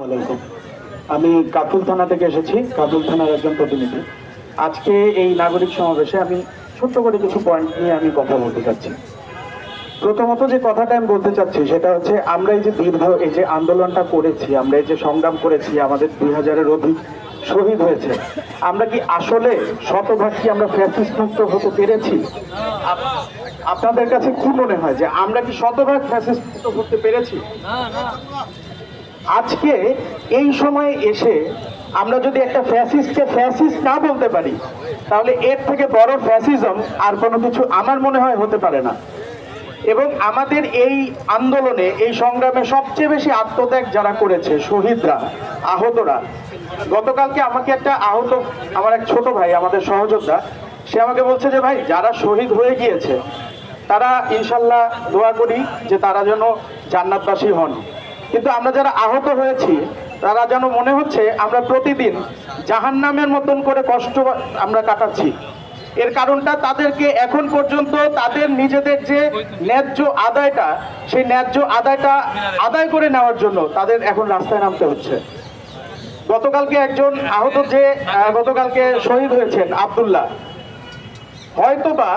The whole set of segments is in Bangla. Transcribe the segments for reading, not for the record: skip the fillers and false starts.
ওয়ালাইকুম। আমি কাতুল থানা থেকে এসেছি, কাতুল থানার একজন প্রতিনিধি। আজকে এই নাগরিক সমাবেশে আমি ছোট্ট করে কিছু পয়েন্ট নিয়ে আমি কথা বলতে চাচ্ছি। প্রথমত যে কথাটা আমি বলতে চাচ্ছি সেটা হচ্ছে, আমরা এই যে দীর্ঘ এই যে আন্দোলনটা করেছি, আমরা এই যে সংগ্রাম করেছি, আমাদের 2000-এর অধিক শহীদ হয়েছে, আমরা কি আসলে শতভাগ কি আমরা ফ্যাসিস্ট মুক্ত হতে পেরেছি? আপনাদের কাছে কি মনে হয় যে আমরা কি শতভাগ ফ্যাসিস্ট মুক্ত হতে পেরেছি? আজকে এই সময়ে এসে আমরা যদি একটা ফ্যাসিস্টকে ফ্যাসিস্ট না বলতে পারি, তাহলে এর থেকে বড় ফ্যাসিজম আর কোনো কিছু আমার মনে হয় হতে পারে না। এবং আমাদের এই আন্দোলনে, এই সংগ্রামে সবচেয়ে বেশি আত্মত্যাগ যারা করেছে, শহীদরা, আহতরা। গতকালকে আমাকে একটা আহত আমার এক ছোট ভাই, আমাদের সহযোদ্ধা, সে আমাকে বলছে যে ভাই, যারা শহীদ হয়ে গিয়েছে তারা ইনশাল্লাহ দোয়া করি যে তারা যেন জান্নাতবাসী হন, কিন্তু আমরা যারা আহত হয়েছি তারা যেন মনে হচ্ছে আমরা প্রতিদিন জাহান্নামের মতন করে কষ্ট আমরা কাটাচ্ছি। এর কারণটা, তাদেরকে এখন পর্যন্ত তাদের নিজেদের যে ন্যায্য আদায়টা, সেই ন্যায্য আদায়টা আদায় করে নেওয়ার জন্য তাদের এখন রাস্তায় নামতে হচ্ছে। গতকালকে একজন আহত যে গতকালকে শহীদ হয়েছেন আব্দুল্লাহ, হয়তোবা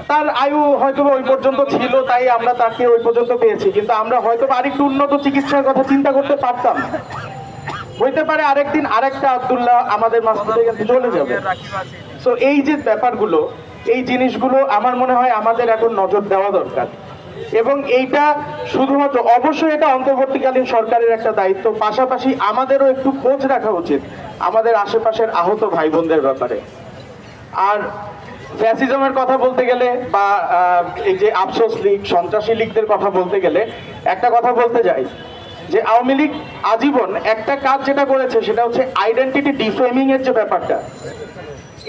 তার আয়ু হয়তোবা ওই পর্যন্ত ছিল, তাই আমরা তাকে ওই পর্যন্ত পেয়েছি, কিন্তু আমরা হয়তোবা আরেকটু উন্নত চিকিৎসার কথা চিন্তা করতে পারতাম। হইতে পারে আরেকদিন আরেকটা আব্দুল্লাহ আমাদের মাঝ থেকে চলে যাবে। তো এই যে ব্যাপারগুলো, এই জিনিসগুলো আমার মনে হয় আমাদের এখন নজর দেওয়া দরকার। এবং এইটা শুধুমাত্র, অবশ্যই এটা অন্তর্বর্তীকালীন সরকারের একটা দায়িত্ব, পাশাপাশি আমাদেরও একটু খোঁজ রাখা উচিত আমাদের আশেপাশের আহত ভাই বোনদের ব্যাপারে। আর ফ্যাসিজমের কথা বলতে গেলে, বা এই যে আফসোস লীগ, সন্ত্রাসী লীগদের কথা বলতে গেলে একটা কথা বলতে যাই যে আওয়ামী লীগ আজীবন একটা কাজ যেটা করেছে সেটা হচ্ছে আইডেন্টিটি ডিফেমিং এর যে ব্যাপারটা,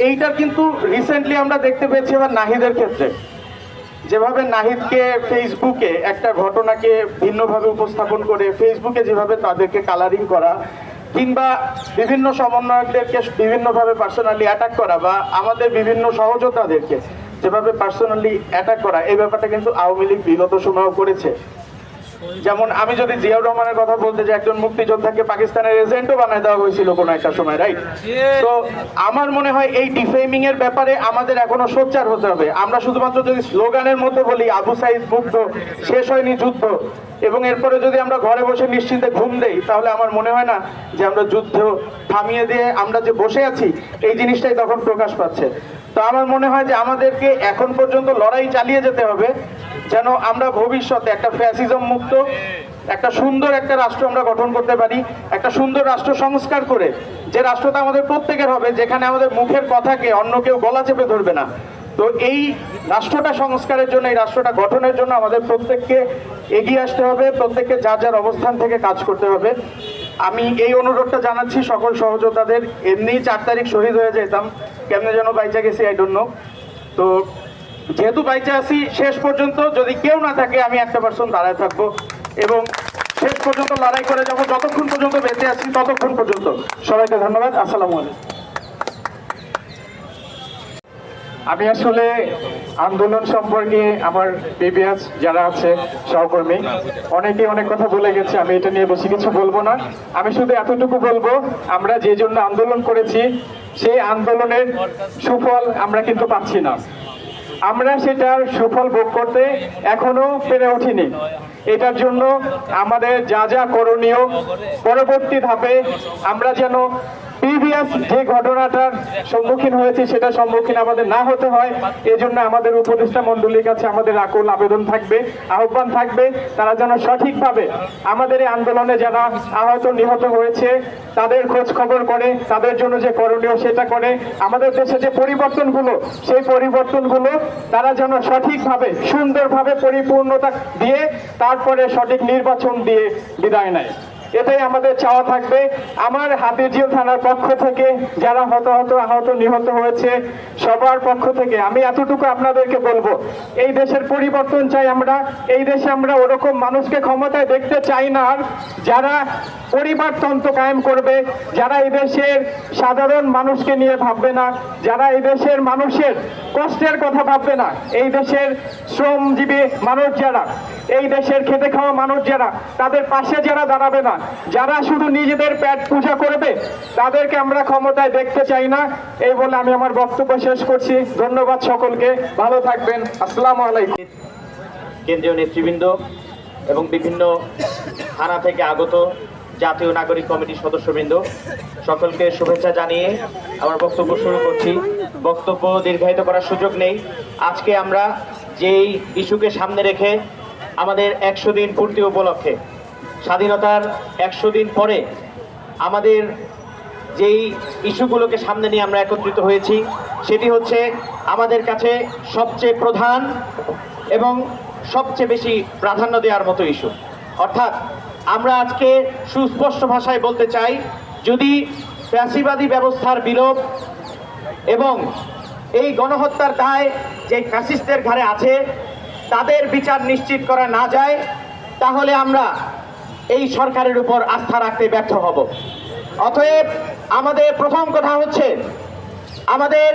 এইটার কিন্তু রিসেন্টলি আমরা দেখতে পেয়েছি এবার নাহিদের ক্ষেত্রে। যেভাবে নাহিদকে ফেসবুকে একটা ঘটনাকে ভিন্নভাবে উপস্থাপন করে ফেসবুকে যেভাবে তাদেরকে কালারিং করা, কিংবা বিভিন্ন সমন্বয়কদেরকে বিভিন্নভাবে পার্সোনালি অ্যাটাক করা, বা আমাদের বিভিন্ন সহযোদ্ধাদেরকে যেভাবে পার্সোনালি অ্যাটাক করা, এই ব্যাপারটা কিন্তু আওয়ামী লীগ বিগত সময়ও করেছে। যেমন আমি যদি জিয়াউর রহমানের কথা বলতে, যে একজন মুক্তিযোদ্ধাকে পাকিস্তানের এজেন্টও বানায় দেওয়া হয়েছিল কোনো একটা সময়, রাইট? তো আমার মনে হয় এই ডিফেমিং এর ব্যাপারে আমাদের এখনো সোচ্চার হতে হবে। আমরা শুধুমাত্র যদি স্লোগানের মধ্যে বলি আবু সাইদ মুগ্ধ, শেষ হয়নি যুদ্ধ, এবং এরপরে যদি আমরা ঘরে বসে নিশ্চিন্তে ঘুম দেই, তাহলে আমার মনে হয় না যে আমরা যুদ্ধ থামিয়ে দিয়ে আমরা যে বসে আছি, এই জিনিসটাই তখন প্রকাশ পাচ্ছে। তো আমার মনে হয় যে আমাদেরকে এখন পর্যন্ত লড়াই চালিয়ে যেতে হবে, যেন আমরা ভবিষ্যতে একটা ফ্যাসিজম মুক্ত একটা সুন্দর একটা রাষ্ট্র আমরা গঠন করতে পারি, একটা সুন্দর রাষ্ট্র সংস্কার করে, যে রাষ্ট্রটা আমাদের প্রত্যেকের হবে, যেখানে আমাদের মুখের কথাকে অন্য কেউ গলা চেপে ধরবে না। তো এই রাষ্ট্রটা সংস্কারের জন্য, এই রাষ্ট্রটা গঠনের জন্য আমাদের প্রত্যেককে এগিয়ে আসতে হবে, প্রত্যেককে যার যার অবস্থান থেকে কাজ করতে হবে। আমি এই অনুরোধটা জানাচ্ছি সকল সহযোদ্ধাদের। এমনি 4 তারিখ শহীদ হয়ে যেতাম, কেমনে যেন বাইচা গেছি, আই ডোন্ট নো। তো যেহেতু বাইচা আছি, শেষ পর্যন্ত যদি কেউ না থাকে, আমি একটা পার্সন দাঁড়ায় থাকবো এবং শেষ পর্যন্ত লড়াই করে যাবো, যতক্ষণ পর্যন্ত বেঁচে আছি ততক্ষণ পর্যন্ত। সবাইকে ধন্যবাদ। আসসালামু আলাইকুম। আমি আসলে আন্দোলন সম্পর্কে আমার বিবিএস যারা আছে সহকর্মী অনেকে অনেক কথা বলে গেছে, আমি এটা নিয়ে বেশি কিছু বলবো না। আমি শুধু এতটুকু বলবো, আমরা যে জন্য আন্দোলন করেছি সেই আন্দোলনের সুফল আমরা কিন্তু পাচ্ছি না, আমরা সেটার সুফল ভোগ করতে এখনো পেরে উঠিনি। এটার জন্য আমাদের যা যা করণীয়, পরবর্তী ধাপে আমরা যেন প্রিভিয়াস যে ঘটনাটার সম্মুখীন হয়েছে সেটা সম্মুখীন আমাদের না হতে হয়, এজন্য আমাদের উপদেষ্টা মণ্ডলীর কাছে আমাদের আকুল আবেদন থাকবে, আহ্বান থাকবে, তারা যেন সঠিকভাবে আমাদের এই আন্দোলনে যারা আহত নিহত হয়েছে তাদের খোঁজ খবর করে, তাদের জন্য যে করণীয় সেটা করে, আমাদের দেশে যে পরিবর্তনগুলো, সেই পরিবর্তনগুলো তারা যেন সঠিকভাবে সুন্দরভাবে পরিপূর্ণতা দিয়ে তারপরে সঠিক নির্বাচন দিয়ে বিদায় নেয়। এটাই আমাদের চাওয়া থাকবে। আমার হাতিরঝিল থানার পক্ষ থেকে যারা আহত নিহত হয়েছে সবার পক্ষ থেকে আমি এতটুকু আপনাদেরকে বলবো, এই দেশের পরিবর্তন চাই আমরা। এই দেশে আমরা ওরকম মানুষকে ক্ষমতায় দেখতে চাই না যারা পরিবারতন্ত্র কায়েম করবে, যারা এই দেশের সাধারণ মানুষকে নিয়ে ভাববে না, যারা এই দেশের মানুষের কষ্টের কথা ভাববে না, এই দেশের শ্রমজীবী মানুষ যারা, এই দেশের খেটে খাওয়া মানুষ যারা, তাদের পাশে যারা দাঁড়াবে না, যারা শুধু নিজেদের পেট পূজা করবে, তাদেরকে আমরা ক্ষমতায় দেখতে চাই না। এই বলে আমি আমার বক্তব্য শেষ করছি। ধন্যবাদ সকলকে, ভালো থাকবেন। আসসালামু আলাইকুম। কেন্দ্রীয় নেতৃবৃন্দ এবং বিভিন্ন থানা থেকে আগত জাতীয় নাগরিক কমিটির সদস্যবৃন্দ, সকলকে শুভেচ্ছা জানিয়ে আমার বক্তব্য শুরু করছি। বক্তব্য দীর্ঘায়িত করার সুযোগ নেই। আজকে আমরা যেই ইস্যুকে সামনে রেখে আমাদের 100 দিন পূর্তি উপলক্ষে, স্বাধীনতার 100 দিন পরে আমাদের যেই ইস্যুগুলোকে সামনে নিয়ে আমরা একত্রিত হয়েছি, সেটি হচ্ছে আমাদের কাছে সবচেয়ে প্রধান এবং সবচেয়ে বেশি প্রাধান্য দেওয়ার মতো ইস্যু। অর্থাৎ আমরা আজকে সুস্পষ্ট ভাষায় বলতে চাই, যদি ফ্যাসিবাদী ব্যবস্থার বিলোপ এবং এই গণহত্যার দায় যে ফ্যাসিস্টদের ঘাড়ে আছে তাদের বিচার নিশ্চিত করা না যায়, তাহলে আমরা এই সরকারের উপর আস্থা রাখতে ব্যর্থ হব। অতএব আমাদের প্রথম কথা হচ্ছে, আমাদের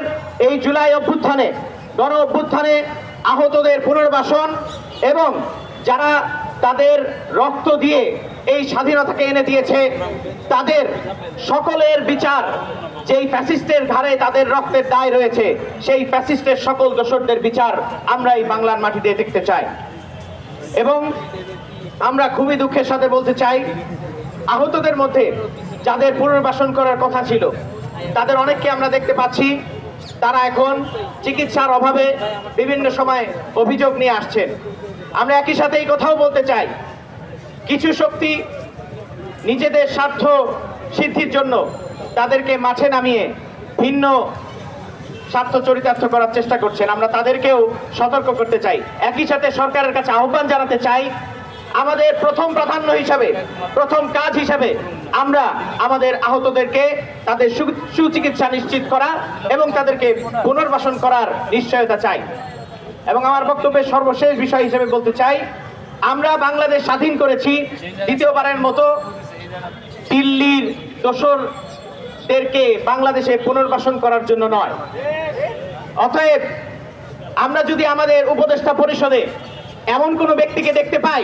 এই জুলাই অভ্যুত্থানে, গণ অভ্যুত্থানে আহতদের পুনর্বাসন এবং যারা তাদের রক্ত দিয়ে এই স্বাধীনতাকে এনে দিয়েছে তাদের সকলের বিচার, যেই ফ্যাসিস্টের ঘাড়ে তাদের রক্তের দায় রয়েছে, সেই ফ্যাসিস্টের সকল দোষরদের বিচার আমরা এই বাংলার মাটিতে দেখতে চাই। এবং আমরা খুবই দুঃখের সাথে বলতে চাই, আহতদের মধ্যে যাদের পুনর্বাসন করার কথা ছিল তাদের অনেককে আমরা দেখতে পাচ্ছি তারা এখন চিকিৎসার অভাবে বিভিন্ন সময় অভিযোগ নিয়ে আসছেন। আমরা একই সাথে এই কথাও বলতে চাই, কিছু শক্তি নিজেদের স্বার্থ সিদ্ধির জন্য তাদেরকে মাঠে নামিয়ে ভিন্ন স্বার্থ চরিতার্থ করার চেষ্টা করছেন। আমরা তাদেরকেও সতর্ক করতে চাই। একই সাথে সরকারের কাছে আহ্বান জানাতে চাই, আমাদের প্রথম প্রাধান্য হিসাবে, প্রথম কাজ হিসাবে আমরা আমাদের আহতদেরকে তাদের সুচিকিৎসা নিশ্চিত করা এবং তাদেরকে পুনর্বাসন করার নিশ্চয়তা চাই। এবং আমার বক্তব্যের সর্বশেষ বিষয় হিসেবে বলতে চাই, আমরা বাংলাদেশ স্বাধীন করেছি দ্বিতীয়বারের মতো দিল্লির দোসরদেরকে বাংলাদেশে পুনর্বাসন করার জন্য নয়। অতএব আমরা যদি আমাদের উপদেষ্টা পরিষদে এমন কোনো ব্যক্তিকে দেখতে পাই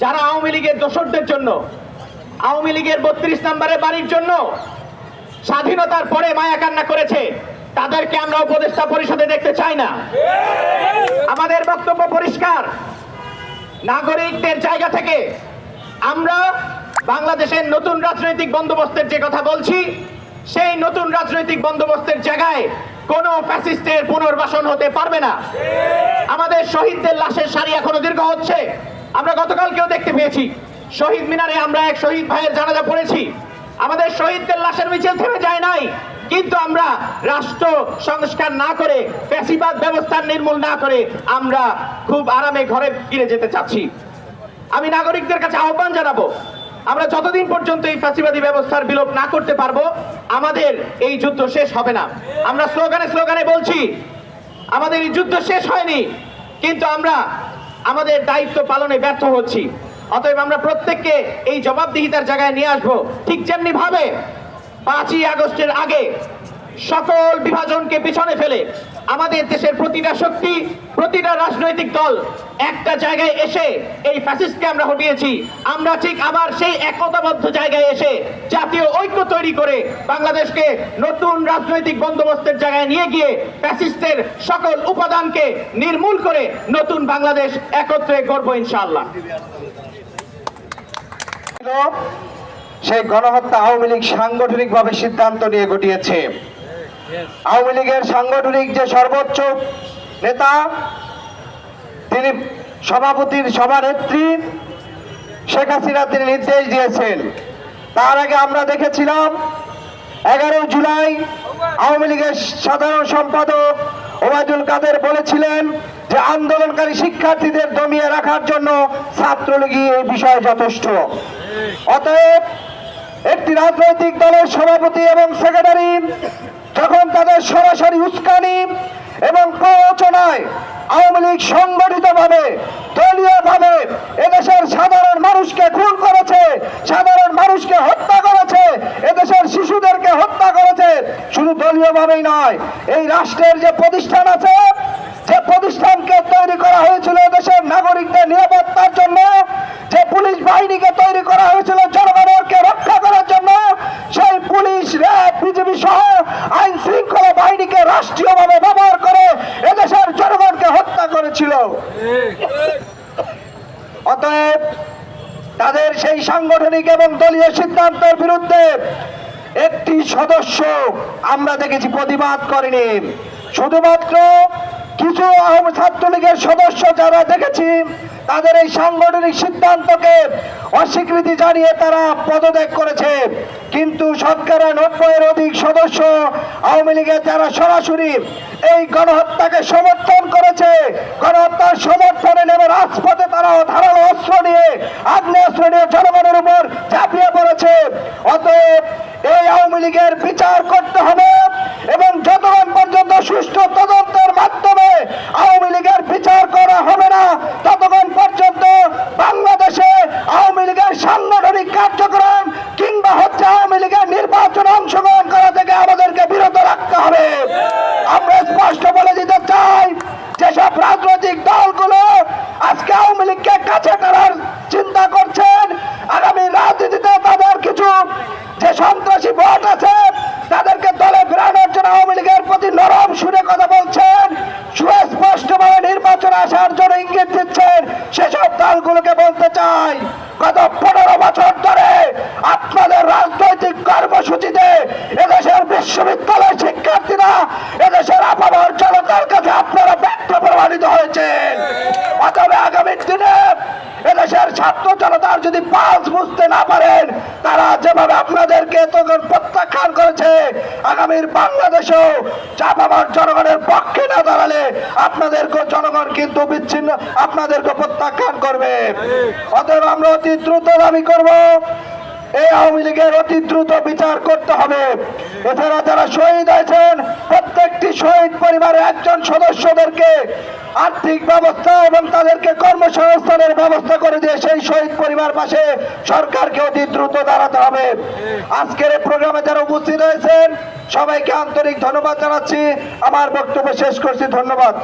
যারা আওয়ামী লীগের দোসরদের জন্য, আওয়ামী লীগের 32 নম্বরের বাড়ির জন্য স্বাধীনতার পরে মায়া কান্না করেছে, তাদেরকে আমরা উপদেষ্টা পরিষদে দেখতে চাই না। আমাদের বক্তব্য পরিষ্কার, নাগরিকদের জায়গা থেকে আমরা বাংলাদেশের নতুন রাজনৈতিক বন্দোবস্তের যে কথা বলছি, সেই নতুন রাজনৈতিক বন্দোবস্তের জায়গায় কোনো ফ্যাসিস্টের পুনর্বাসন হতে পারবে না। আমাদের শহীদদের লাশের সারি এখনো দীর্ঘ হচ্ছে। আমরা গতকালকেও দেখতে পেয়েছি, শহীদ মিনারে আমরা এক শহীদ ভাইয়ের জানাজা পড়েছি। আমাদের শহীদদের লাশের মিছিল থেমে যায় নাই, কিন্তু আমরা রাষ্ট্র সংস্কার না করে, ফ্যাসিবাদ ব্যবস্থা নির্মূল না করে আমরা খুব আরামে ঘরে ফিরে যেতে চাচ্ছি। আমি নাগরিকদের কাছে আহ্বান জানাবো, আমরা যতদিন পর্যন্ত এই ফ্যাসিবাদী ব্যবস্থার বিলোপ না করতে পারবো, আমাদের এই যুদ্ধ শেষ হবে না। আমরা স্লোগানে স্লোগানে বলছি আমাদের এই যুদ্ধ শেষ হয়নি, কিন্তু আমরা আমাদের দায়িত্ব পালনে ব্যর্থ হচ্ছি। অতএব আমরা প্রত্যেককে এই জবাবদিহিতার জায়গায় নিয়ে আসবো। ঠিক যেমনি ভাবে 5ই আগস্টের আগে সকল বিভাজনকে পিছনে ফেলে আমাদের দেশের প্রতিটা শক্তি, প্রতিটা রাজনৈতিক দল একটা জায়গায় এসে এই ফ্যাসিস্টকে আমরা হটিয়েছি, আমরা ঠিক আবার সেই একতাবদ্ধ জায়গায় এসে জাতীয় ঐক্য তৈরি করে বাংলাদেশকে নতুন রাজনৈতিক বন্দোবস্তের জায়গায় নিয়ে গিয়ে ফ্যাসিস্টের সকল উপাদানকে নির্মূল করে নতুন বাংলাদেশ একত্রে গড়ব ইনশাআল্লাহ। সেই গণহত্যা আওয়ামী লীগ সাংগঠনিকভাবে সিদ্ধান্ত নিয়ে ঘটিয়েছে। আওয়ামী লীগের সাংগঠনিক যে সর্বোচ্চ নেতা, তিনি সভাপতির সভানেত্রী শেখ হাসিনা, তিনি নির্দেশ দিয়েছেন। তার আগে আমরা দেখেছিলাম 11 জুলাই আওয়ামী লীগের সাধারণ সম্পাদক ওবায়দুল কাদের বলেছিলেন যে আন্দোলনকারী শিক্ষার্থীদের দমিয়ে রাখার জন্য ছাত্রলীগই এই বিষয়ে যথেষ্ট। অতএব একটি রাজনৈতিক দলের সভাপতি এবং সেক্রেটারি যখন তাদের সরাসরি উস্কানি এবং প্ররোচনায় আওয়ামী লীগ সংগঠিতভাবে, দলীয়ভাবে এদেশের সাধারণ মানুষকে খুন করেছে, সাধারণ এদেশের মানুষকে হত্যা করেছে, এদেশের শিশুদেরকে হত্যা করেছে। শুধু দলীয় ভাবেই নয়, এই রাষ্ট্রের যে প্রতিষ্ঠান আছে, যে প্রতিষ্ঠানকে তৈরি করা হয়েছিল দেশের নাগরিকদের নিরাপত্তার জন্য, যে পুলিশ বাহিনীকে তৈরি করা হয়েছিল জনগণকে রক্ষা করার জন্য, সেই পুলিশ, র্যাব, বিজিবি সহ আইন শৃঙ্খলা বাহিনীকে রাষ্ট্রীয়ভাবে ব্যবহার করে এদেশের জনগণকে হত্যা করেছিল। অতএব তাদের সেই সাংগঠনিক এবং দলীয় সিদ্ধান্তের বিরুদ্ধে একটি সদস্য আমরা দেখেছি প্রতিবাদ করেনি। শুধুমাত্র কিছু আওয়ামী ছাত্রলীগের সদস্য যারা দেখেছি, তাদের এই সাংগঠনিক সিদ্ধান্তকে অস্বীকৃতি জানিয়ে তারা পদত্যাগ করেছে। কিন্তু শতকরা 90-এর অধিক সদস্য আওয়ামী লীগের যারা সরাসরি এই গণহত্যাকে সমর্থন করেছে, গণহত্যার সমর্থনে নেমে রাজপথে তারা ধারালো অস্ত্র নিয়ে, আগ্নেয়াস্ত্র নিয়ে জনগণের উপর ঝাঁপিয়ে পড়েছে। অতএব এই আওয়ামী লীগের বিচার করতে হবে এবং যতক্ষণ পর্যন্ত সুষ্ঠু তদন্তের মাধ্যমে আওয়ামী লীগের বিচার করা হবে না, ততক্ষণ পর্যন্ত বাংলাদেশে আওয়ামী লীগের সাংগঠনিক কার্যক্রম কিংবা হচ্ছে আওয়ামী লীগের নির্বাচনে অংশগ্রহণ করা থেকে আমাদেরকে বিরত রাখতে হবে। আমরা স্পষ্ট বলে দিতে চাই, যেসব রাজনৈতিক দলগুলো আজকে আওয়ামী লীগকে কাছে টানার চিন্তা করছেন, আগামী রাজনীতিতে তাদের কিছু যে সন্ত্রাসী ভোট আছে তাদেরকে দলে ফেরানোর জন্য আওয়ামী লীগের প্রতি নরম সুরে কথা বলছেন, সুস্পষ্টভাবে নির্বাচনে আসার জন্য ইঙ্গিত দিচ্ছেন, সেসব দলগুলোকে বলতে চাই, গত 15 বছর ধরে আপনাদের রাজনৈতিক কর্মসূচিতে এদেশের বিশ্ববিদ্যালয় শিক্ষার্থীরা, এদেশের আপামর জনতার কাছে আপনারা ব্যর্থ প্রমাণিত হয়েছেন। অতএব আগামী দিনে এদেশের ছাত্র জনতার যদি পালস বুঝতে না পারেন, তারা যেভাবে আপনাদেরকে তখন প্রত্যাখ্যান করেছে, আগামীর বাংলাদেশেও চাপাবার জনগণের পক্ষে না দাঁড়ালে আপনাদেরকে জনগণ কিন্তু বিচ্ছিন্ন, আপনাদেরকে প্রত্যাখ্যান করবে। অতএব আমরা অতি দ্রুত দাবি করব, এই আওয়ামী লীগের অতি দ্রুত বিচার করতে হবে। এছাড়া যারা শহীদ হয়েছেন, প্রত্যেকটি শহীদ পরিবারের একজন সদস্যদেরকে আর্থিক ব্যবস্থা এবং তাদেরকে কর্মসংস্থানের ব্যবস্থা করে দিয়ে সেই শহীদ পরিবার পাশে সরকারকে অতি দ্রুত দাঁড়াতে হবে। আজকের এই প্রোগ্রামে যারা উপস্থিত হয়েছেন সবাইকে আন্তরিক ধন্যবাদ জানাচ্ছি। আমার বক্তব্য শেষ করছি। ধন্যবাদ।